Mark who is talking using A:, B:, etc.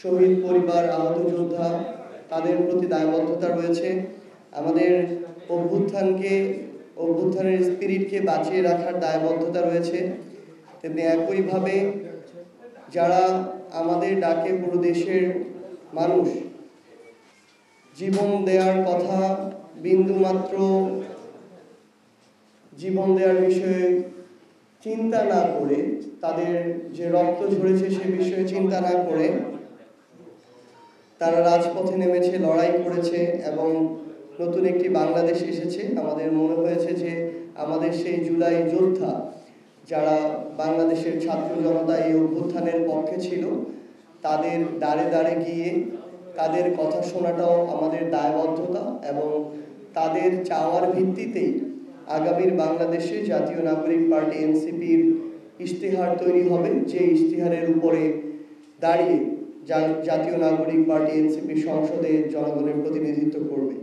A: শহীদ পরিবার, আহত যোদ্ধা, তাদের প্রতি দায়বদ্ধতা রয়েছে। আমাদের অভ্যুত্থানের স্পিরিটকে বাঁচিয়ে রাখার দায়বদ্ধতা রয়েছে। তেমনি একইভাবে যারা আমাদের ডাকে পুরো দেশের মানুষ জীবন দেওয়ার কথা, বিন্দুমাত্র জীবন দেওয়ার বিষয়ে চিন্তা না করে, তাদের যে রক্ত ঝরেছে সে বিষয়ে চিন্তা না করে তারা রাজপথে নেমেছে, লড়াই করেছে এবং নতুন একটি বাংলাদেশ এসেছে। আমাদের মনে হয়েছে যে আমাদের সেই জুলাই যোদ্ধা যারা বাংলাদেশের ছাত্র জনতা এই অভ্যুত্থানের পক্ষে ছিল, তাদের দ্বারে দ্বারে গিয়ে তাদের কথা শোনাটাও আমাদের দায়বদ্ধতা এবং তাদের চাওয়ার ভিত্তিতেই আগামীর বাংলাদেশে জাতীয় নাগরিক পার্টি এনসিপির ইশতেহার তৈরি হবে, যে ইশতেহারের উপরে দাঁড়িয়ে জাতীয় নাগরিক পার্টি এনসিপি সংসদে জনগণের প্রতিনিধিত্ব করবে।